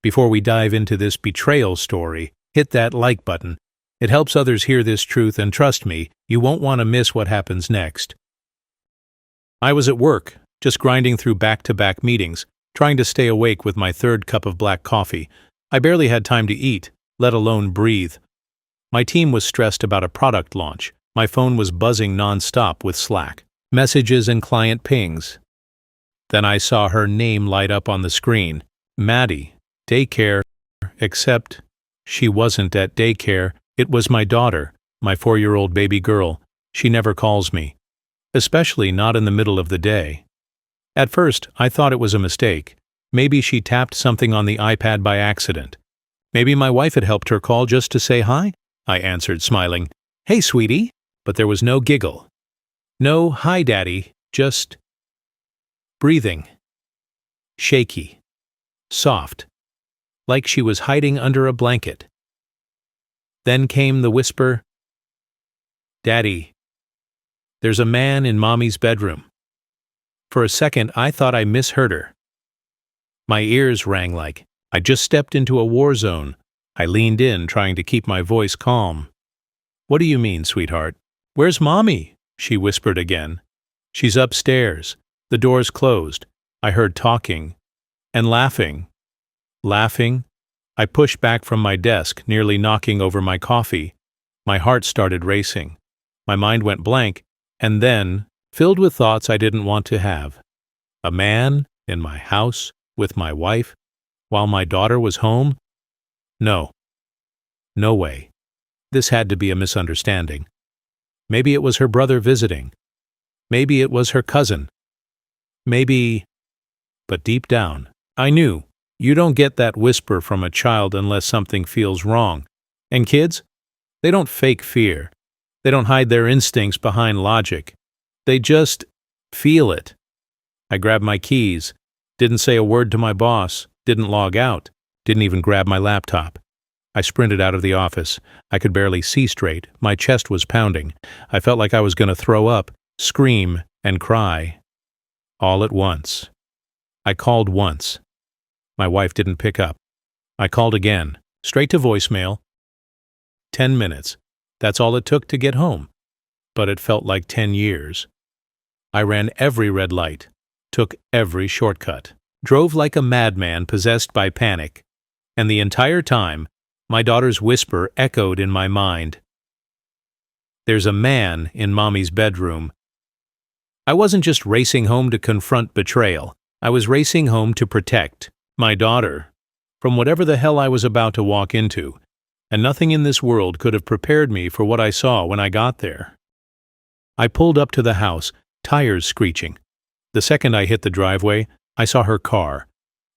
Before we dive into this betrayal story, hit that like button. It helps others hear this truth, and trust me, you won't want to miss what happens next. I was at work, just grinding through back-to-back meetings, trying to stay awake with my third cup of black coffee. I barely had time to eat, let alone breathe. My team was stressed about a product launch. My phone was buzzing non-stop with Slack, messages and client pings. Then I saw her name light up on the screen. Maddie, daycare, except she wasn't at daycare. It was my daughter, my 4-year-old baby girl. She never calls me, especially not in the middle of the day. At first, I thought it was a mistake. Maybe she tapped something on the iPad by accident. Maybe my wife had helped her call just to say hi. I answered, smiling. "Hey, sweetie." But there was no giggle. No "hi, daddy," just breathing. Shaky. Soft. Like she was hiding under a blanket. Then came the whisper, "Daddy, there's a man in Mommy's bedroom." For a second, I thought I misheard her. My ears rang like I just stepped into a war zone. I leaned in, trying to keep my voice calm. "What do you mean, sweetheart?" "Where's Mommy?" she whispered again. "She's upstairs. The door's closed." I heard talking and laughing. Laughing. I pushed back from my desk, nearly knocking over my coffee. My heart started racing. My mind went blank, and then, filled with thoughts I didn't want to have. A man in my house with my wife while my daughter was home? No. No way. This had to be a misunderstanding. Maybe it was her brother visiting. Maybe it was her cousin. Maybe... But deep down, I knew. You don't get that whisper from a child unless something feels wrong. And kids? They don't fake fear. They don't hide their instincts behind logic. They just feel it. I grabbed my keys, didn't say a word to my boss, didn't log out, didn't even grab my laptop. I sprinted out of the office. I could barely see straight. My chest was pounding. I felt like I was going to throw up, scream, and cry. All at once. I called once. My wife didn't pick up. I called again, straight to voicemail. 10 minutes. That's all it took to get home. But it felt like 10 years. I ran every red light, took every shortcut, drove like a madman possessed by panic. And the entire time, my daughter's whisper echoed in my mind. "There's a man in Mommy's bedroom." I wasn't just racing home to confront betrayal. I was racing home to protect my daughter from whatever the hell I was about to walk into, and nothing in this world could have prepared me for what I saw when I got there. I pulled up to the house, tires screeching. The second I hit the driveway, I saw her car,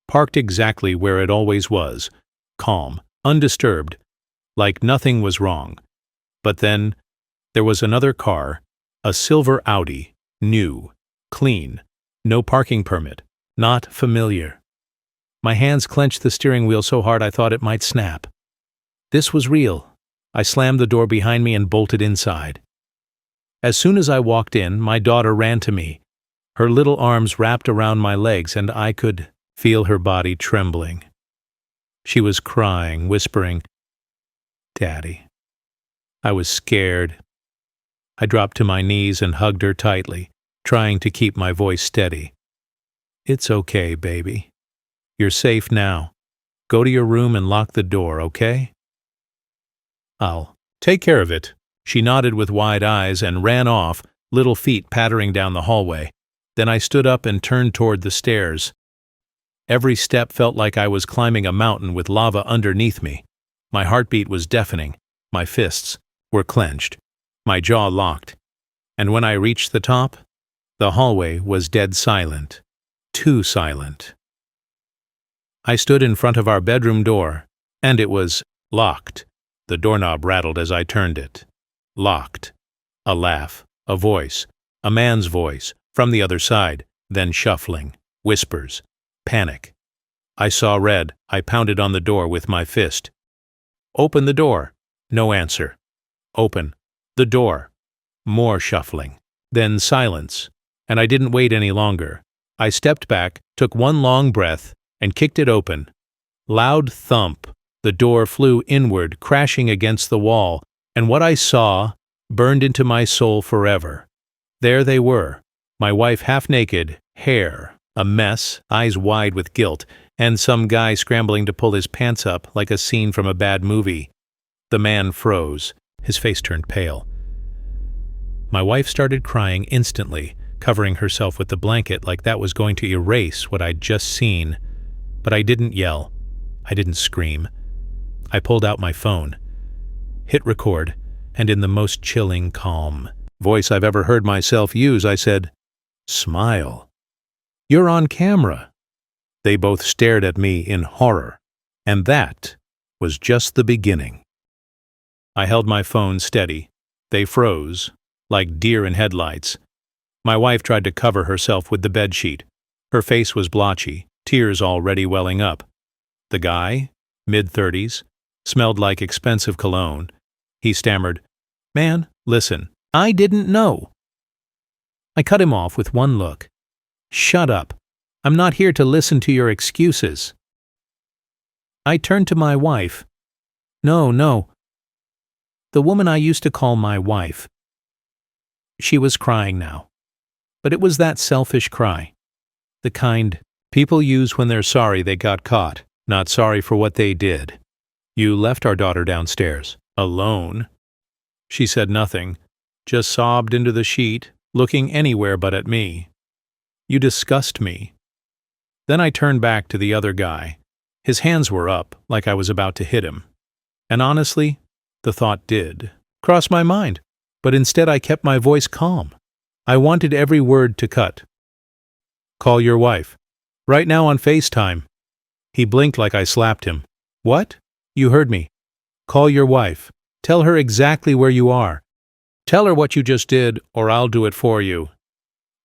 parked exactly where it always was, calm, undisturbed, like nothing was wrong. But then, there was another car, a silver Audi, new, clean, no parking permit, not familiar. My hands clenched the steering wheel so hard I thought it might snap. This was real. I slammed the door behind me and bolted inside. As soon as I walked in, my daughter ran to me, her little arms wrapped around my legs, and I could feel her body trembling. She was crying, whispering, "Daddy." I was scared. I dropped to my knees and hugged her tightly, trying to keep my voice steady. "It's okay, baby. You're safe now. Go to your room and lock the door, okay?" "I'll take care of it." She nodded with wide eyes and ran off, little feet pattering down the hallway. Then I stood up and turned toward the stairs. Every step felt like I was climbing a mountain with lava underneath me. My heartbeat was deafening. My fists were clenched. My jaw locked. And when I reached the top, the hallway was dead silent. Too silent. I stood in front of our bedroom door, and it was locked. The doorknob rattled as I turned it. Locked. A laugh, a voice, a man's voice, from the other side, then shuffling, whispers, panic. I saw red. I pounded on the door with my fist. "Open the door." No answer. "Open the door." More shuffling. Then silence. And I didn't wait any longer. I stepped back, took one long breath, and kicked it open. Loud thump. The door flew inward, crashing against the wall, and what I saw burned into my soul forever. There they were, my wife half naked, hair a mess, eyes wide with guilt, and some guy scrambling to pull his pants up like a scene from a bad movie. The man froze. His face turned pale. My wife started crying instantly, covering herself with the blanket like that was going to erase what I'd just seen. But I didn't yell. I didn't scream. I pulled out my phone, hit record, and in the most chilling, calm voice I've ever heard myself use, I said, "Smile. You're on camera." They both stared at me in horror, and that was just the beginning. I held my phone steady. They froze, like deer in headlights. My wife tried to cover herself with the bedsheet. Her face was blotchy, tears already welling up. The guy, mid-30s, smelled like expensive cologne. He stammered, "Man, listen, I didn't know." I cut him off with one look. "Shut up. I'm not here to listen to your excuses." I turned to my wife. No. The woman I used to call my wife. She was crying now. But it was that selfish cry. The kind people use when they're sorry they got caught, not sorry for what they did. "You left our daughter downstairs, alone." She said nothing, just sobbed into the sheet, looking anywhere but at me. "You disgust me." Then I turned back to the other guy. His hands were up, like I was about to hit him. And honestly, the thought did cross my mind, but instead I kept my voice calm. I wanted every word to cut. "Call your wife. Right now on FaceTime." He blinked like I slapped him. "What? You heard me. Call your wife. Tell her exactly where you are. Tell her what you just did, or I'll do it for you."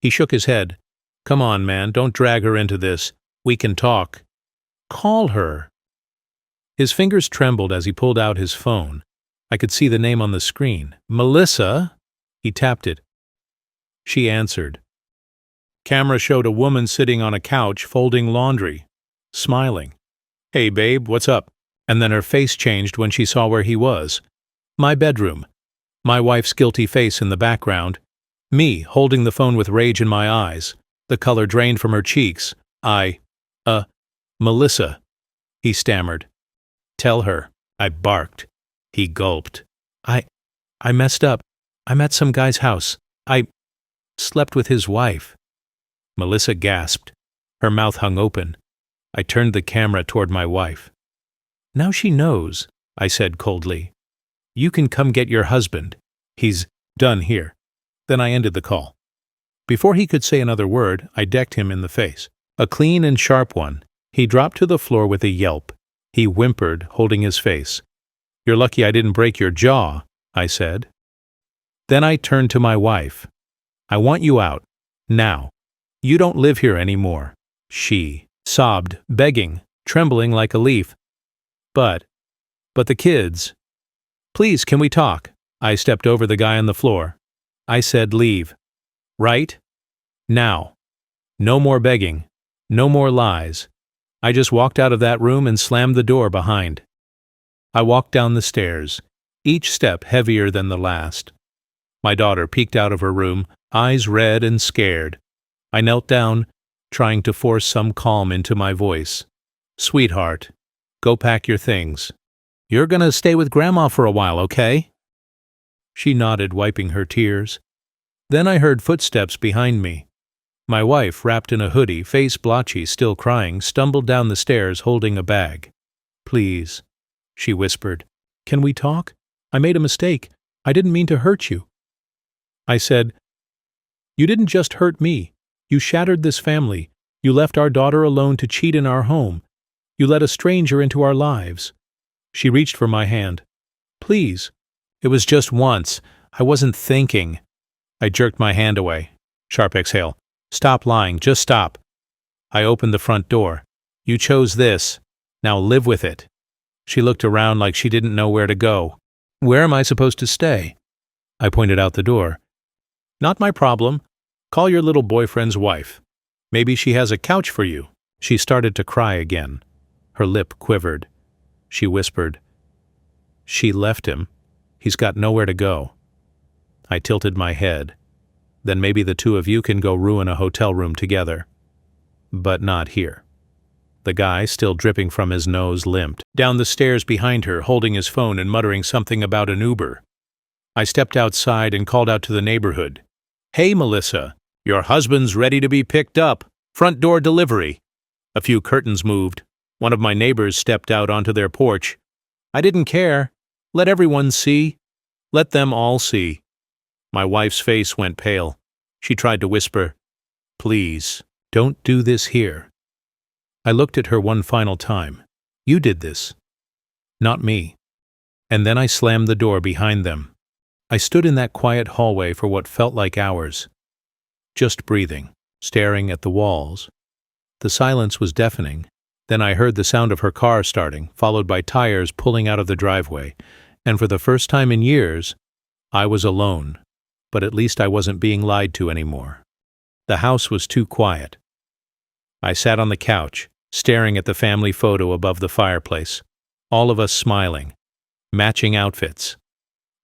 He shook his head. "Come on, man, don't drag her into this. We can talk." "Call her." His fingers trembled as he pulled out his phone. I could see the name on the screen. "Melissa?" He tapped it. She answered. Camera showed a woman sitting on a couch folding laundry, smiling. "Hey, babe, what's up?" And then her face changed when she saw where he was. My bedroom. My wife's guilty face in the background. Me holding the phone with rage in my eyes. The color drained from her cheeks. Melissa," he stammered. "Tell her." I barked. He gulped. I messed up. I'm at some guy's house. I slept with his wife." Melissa gasped. Her mouth hung open. I turned the camera toward my wife. "Now she knows," I said coldly. "You can come get your husband. He's done here." Then I ended the call. Before he could say another word, I decked him in the face. A clean and sharp one. He dropped to the floor with a yelp. He whimpered, holding his face. "You're lucky I didn't break your jaw," I said. Then I turned to my wife. "I want you out. Now. You don't live here anymore." She sobbed, begging, trembling like a leaf. But the kids." "Please, can we talk?" I stepped over the guy on the floor. I said, "Leave. Right? Now. No more begging. No more lies." I just walked out of that room and slammed the door behind. I walked down the stairs, each step heavier than the last. My daughter peeked out of her room, eyes red and scared. I knelt down, trying to force some calm into my voice. "Sweetheart, go pack your things. You're gonna stay with Grandma for a while, okay?" She nodded, wiping her tears. Then I heard footsteps behind me. My wife, wrapped in a hoodie, face blotchy, still crying, stumbled down the stairs holding a bag. "Please," she whispered. "Can we talk? I made a mistake. I didn't mean to hurt you." I said, "You didn't just hurt me. You shattered this family. You left our daughter alone to cheat in our home. You let a stranger into our lives." She reached for my hand. "Please." "It was just once. I wasn't thinking." I jerked my hand away. Sharp exhale. "Stop lying. Just stop." I opened the front door. "You chose this. Now live with it." She looked around like she didn't know where to go. "Where am I supposed to stay?" I pointed out the door. "Not my problem. Call your little boyfriend's wife. Maybe she has a couch for you." She started to cry again. Her lip quivered. She whispered, "She left him. He's got nowhere to go." I tilted my head. "Then maybe the two of you can go ruin a hotel room together." "But not here." The guy, still dripping from his nose, limped down the stairs behind her, holding his phone and muttering something about an Uber. I stepped outside and called out to the neighborhood. "Hey, Melissa, your husband's ready to be picked up. Front door delivery." A few curtains moved. One of my neighbors stepped out onto their porch. I didn't care. Let everyone see. Let them all see. My wife's face went pale. She tried to whisper, "Please, don't do this here." I looked at her one final time. "You did this. Not me." And then I slammed the door behind them. I stood in that quiet hallway for what felt like hours, just breathing, staring at the walls. The silence was deafening. Then I heard the sound of her car starting, followed by tires pulling out of the driveway, and for the first time in years, I was alone, but at least I wasn't being lied to anymore. The house was too quiet. I sat on the couch, staring at the family photo above the fireplace, all of us smiling, matching outfits,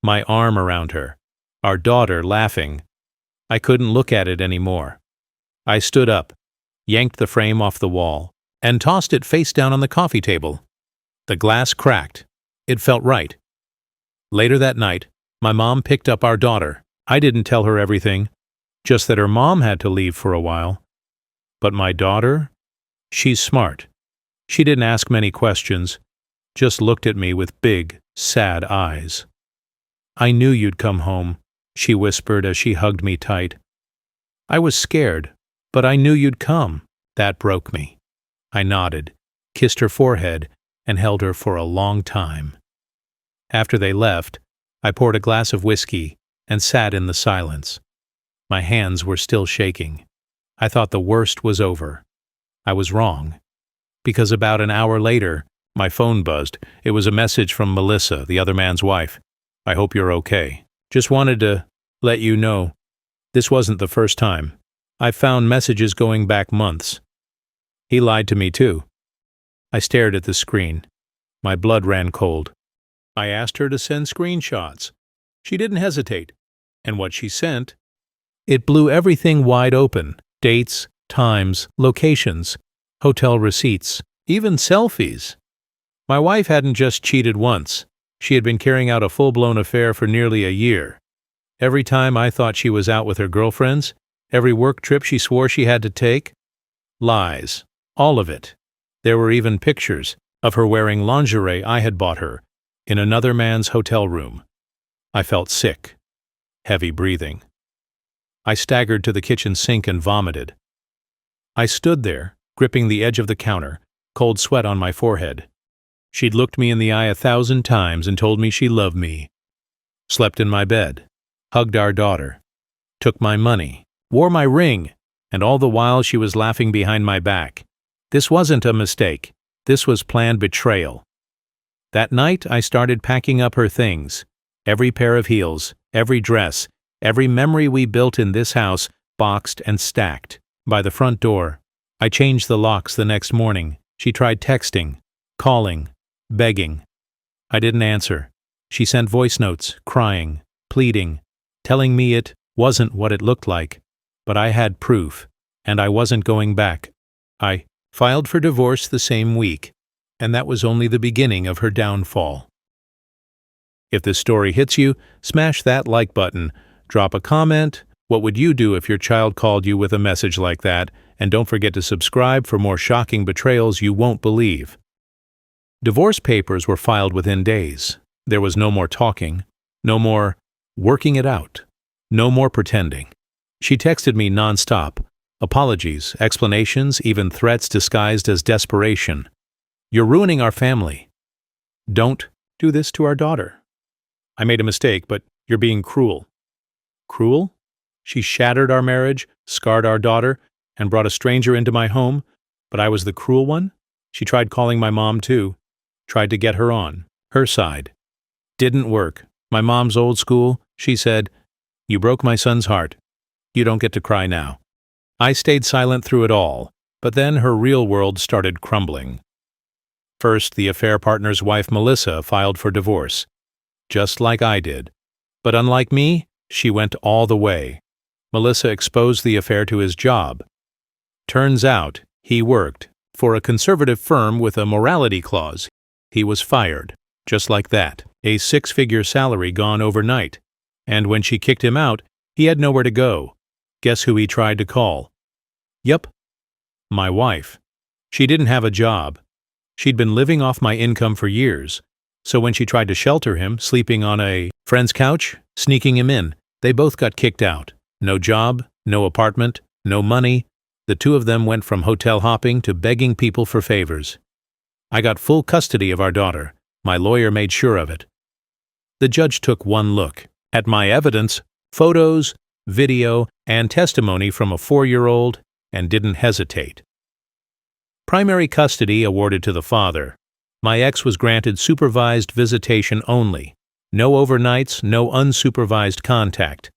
my arm around her, our daughter laughing. I couldn't look at it anymore. I stood up, yanked the frame off the wall, and tossed it face down on the coffee table. The glass cracked. It felt right. Later that night, my mom picked up our daughter. I didn't tell her everything, just that her mom had to leave for a while. But my daughter? She's smart. She didn't ask many questions, just looked at me with big, sad eyes. "I knew you'd come home," she whispered as she hugged me tight. I was scared, but I knew you'd come. That broke me. I nodded, kissed her forehead, and held her for a long time. After they left, I poured a glass of whiskey and sat in the silence. My hands were still shaking. I thought the worst was over. I was wrong. Because about an hour later, my phone buzzed. It was a message from Melissa, the other man's wife. "I hope you're okay. Just wanted to let you know. This wasn't the first time. I've found messages going back months." He lied to me too. I stared at the screen. My blood ran cold. I asked her to send screenshots. She didn't hesitate. And what she sent, it blew everything wide open. Dates, times, locations, hotel receipts, even selfies. My wife hadn't just cheated once. She had been carrying out a full-blown affair for nearly a year. Every time I thought she was out with her girlfriends, every work trip she swore she had to take, lies. All of it. There were even pictures of her wearing lingerie I had bought her in another man's hotel room. I felt sick, heavy breathing. I staggered to the kitchen sink and vomited. I stood there, gripping the edge of the counter, cold sweat on my forehead. She'd looked me in the eye 1,000 times and told me she loved me. Slept in my bed, hugged our daughter, took my money, wore my ring, and all the while she was laughing behind my back. This wasn't a mistake. This was planned betrayal. That night, I started packing up her things. Every pair of heels, every dress, every memory we built in this house, boxed and stacked. By the front door, I changed the locks the next morning. She tried texting, calling, begging. I didn't answer. She sent voice notes, crying, pleading, telling me it wasn't what it looked like. But I had proof, and I wasn't going back. I filed for divorce the same week, and that was only the beginning of her downfall. If this story hits you, smash that like button, drop a comment. What would you do if your child called you with a message like that? And don't forget to subscribe for more shocking betrayals you won't believe. Divorce papers were filed within days. There was no more talking, no more working it out, no more pretending. She texted me nonstop. Apologies, explanations, even threats disguised as desperation. "You're ruining our family. Don't do this to our daughter. I made a mistake, but you're being cruel." Cruel? She shattered our marriage, scarred our daughter, and brought a stranger into my home, but I was the cruel one? She tried calling my mom too, tried to get her on, her side. Didn't work. My mom's old school. She said, "You broke my son's heart. You don't get to cry now." I stayed silent through it all, but then her real world started crumbling. First, the affair partner's wife Melissa filed for divorce, just like I did. But unlike me, she went all the way. Melissa exposed the affair to his job. Turns out, he worked for a conservative firm with a morality clause. He was fired, just like that. A six-figure salary gone overnight. And when she kicked him out, he had nowhere to go. Guess who he tried to call? Yup, my wife. She didn't have a job. She'd been living off my income for years. So when she tried to shelter him, sleeping on a friend's couch, sneaking him in, they both got kicked out. No job, no apartment, no money. The two of them went from hotel hopping to begging people for favors. I got full custody of our daughter. My lawyer made sure of it. The judge took one look at my evidence, photos, video, and testimony from a 4-year-old, and didn't hesitate. Primary custody awarded to the father. My ex was granted supervised visitation only. No overnights, no unsupervised contact.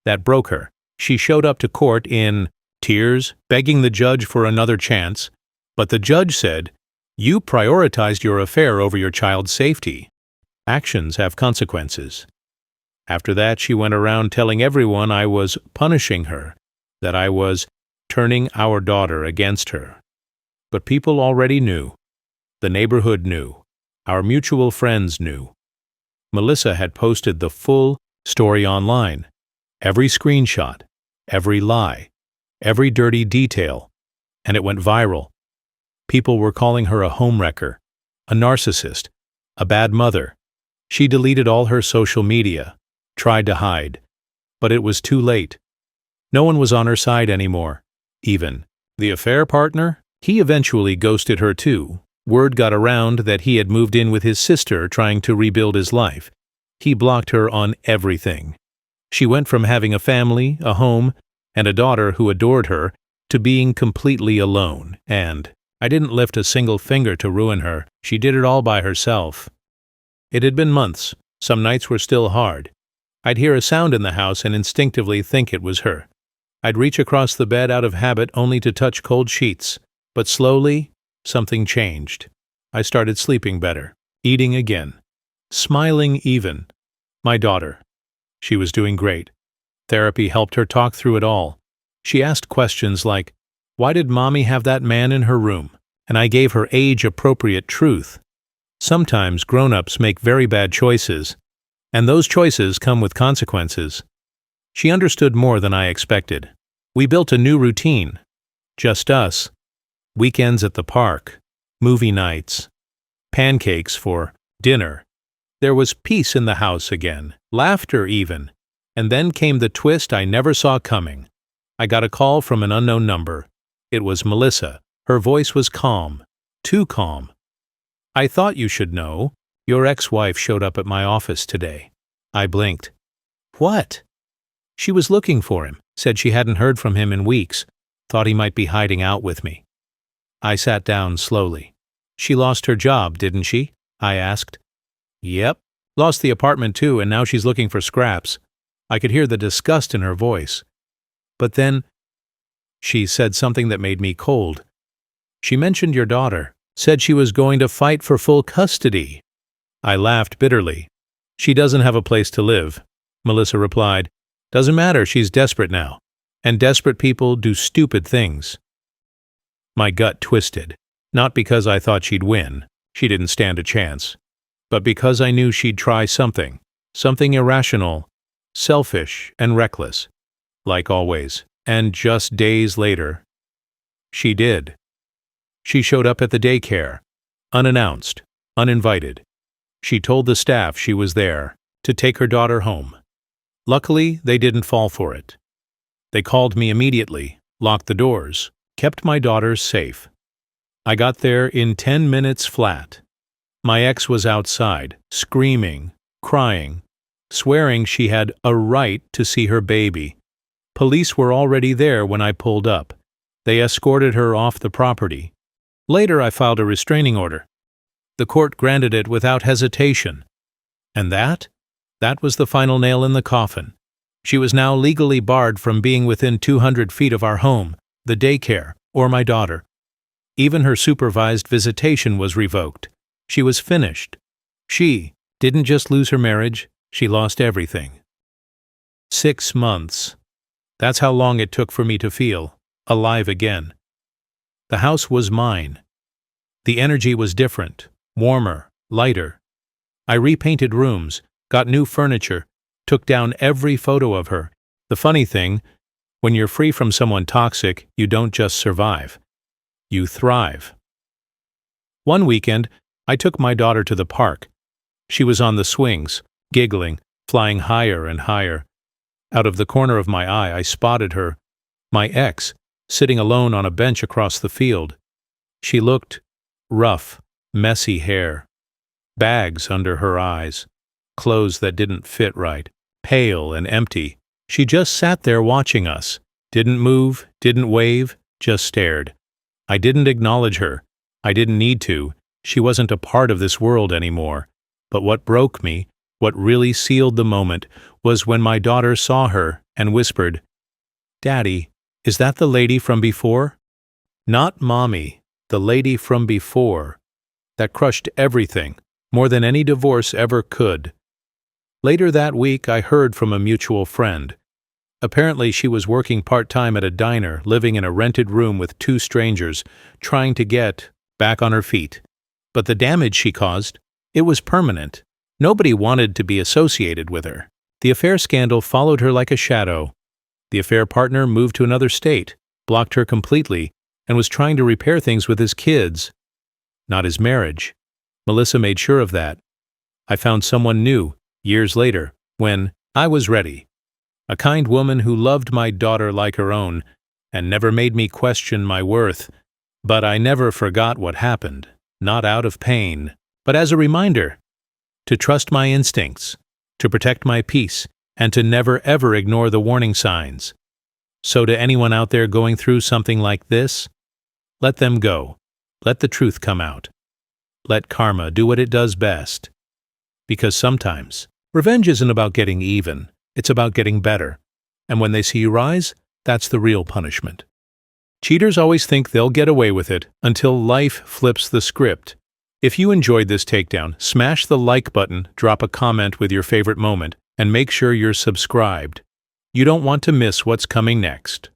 That broke her. She showed up to court in tears, begging the judge for another chance, but the judge said, "You prioritized your affair over your child's safety. Actions have consequences." After that, she went around telling everyone I was punishing her, that I was turning our daughter against her. But people already knew. The neighborhood knew. Our mutual friends knew. Melissa had posted the full story online. Every screenshot, every lie, every dirty detail, and it went viral. People were calling her a homewrecker, a narcissist, a bad mother. She deleted all her social media, tried to hide, but it was too late. No one was on her side anymore, even the affair partner. He eventually ghosted her too. Word got around that he had moved in with his sister trying to rebuild his life. He blocked her on everything. She went from having a family, a home, and a daughter who adored her to being completely alone, and I didn't lift a single finger to ruin her. She did it all by herself. It had been months. Some nights were still hard. I'd hear a sound in the house and instinctively think it was her. I'd reach across the bed out of habit only to touch cold sheets. But slowly, something changed. I started sleeping better, eating again, smiling even. My daughter. She was doing great. Therapy helped her talk through it all. She asked questions like, "Why did Mommy have that man in her room?" And I gave her age-appropriate truth. Sometimes grown-ups make very bad choices, and those choices come with consequences. She understood more than I expected. We built a new routine. Just us. Weekends at the park, movie nights, pancakes for dinner. There was peace in the house again, laughter even. And then came the twist I never saw coming. I got a call from an unknown number. It was Melissa. Her voice was calm, too calm. "I thought you should know. Your ex-wife showed up at my office today." I blinked. "What?" "She was looking for him, said she hadn't heard from him in weeks, thought he might be hiding out with me." I sat down slowly. "She lost her job, didn't she?" I asked. "Yep. Lost the apartment too, and now she's looking for scraps." I could hear the disgust in her voice. But then she said something that made me cold. "She mentioned your daughter, said she was going to fight for full custody." I laughed bitterly. "She doesn't have a place to live," Melissa replied. "Doesn't matter, she's desperate now. And desperate people do stupid things." My gut twisted, not because I thought she'd win, she didn't stand a chance, but because I knew she'd try something irrational, selfish, and reckless, like always. And just days later, she did. She showed up at the daycare, unannounced, uninvited. She told the staff she was there to take her daughter home. Luckily, they didn't fall for it. They called me immediately, locked the doors, kept my daughter safe. I got there in 10 minutes flat. My ex was outside, screaming, crying, swearing she had a right to see her baby. Police were already there when I pulled up. They escorted her off the property. Later, I filed a restraining order. The court granted it without hesitation. And that was the final nail in the coffin. She was now legally barred from being within 200 feet of our home, the daycare, or my daughter. Even her supervised visitation was revoked. She was finished. She didn't just lose her marriage, she lost everything. 6 months. That's how long it took for me to feel alive again. The house was mine. The energy was different, warmer, lighter. I repainted rooms, got new furniture, took down every photo of her. The funny thing, when you're free from someone toxic, you don't just survive. You thrive. One weekend, I took my daughter to the park. She was on the swings, giggling, flying higher and higher. Out of the corner of my eye, I spotted her, my ex, sitting alone on a bench across the field. She looked rough, messy hair, bags under her eyes, clothes that didn't fit right, pale and empty. She just sat there watching us, didn't move, didn't wave, just stared. I didn't acknowledge her. I didn't need to. She wasn't a part of this world anymore. But what broke me, what really sealed the moment, was when my daughter saw her and whispered, "Daddy, is that the lady from before?" Not Mommy, the lady from before. That crushed everything, more than any divorce ever could. Later that week, I heard from a mutual friend. Apparently, she was working part-time at a diner, living in a rented room with 2 strangers, trying to get back on her feet. But the damage she caused, it was permanent. Nobody wanted to be associated with her. The affair scandal followed her like a shadow. The affair partner moved to another state, blocked her completely, and was trying to repair things with his kids, not his marriage. Melissa made sure of that. I found someone new, years later, when I was ready. A kind woman who loved my daughter like her own, and never made me question my worth. But I never forgot what happened, not out of pain, but as a reminder to trust my instincts, to protect my peace, and to never ever ignore the warning signs. So to anyone out there going through something like this, let them go. Let the truth come out. Let karma do what it does best. Because sometimes, revenge isn't about getting even, it's about getting better. And when they see you rise, that's the real punishment. Cheaters always think they'll get away with it until life flips the script. If you enjoyed this takedown, smash the like button, drop a comment with your favorite moment, and make sure you're subscribed. You don't want to miss what's coming next.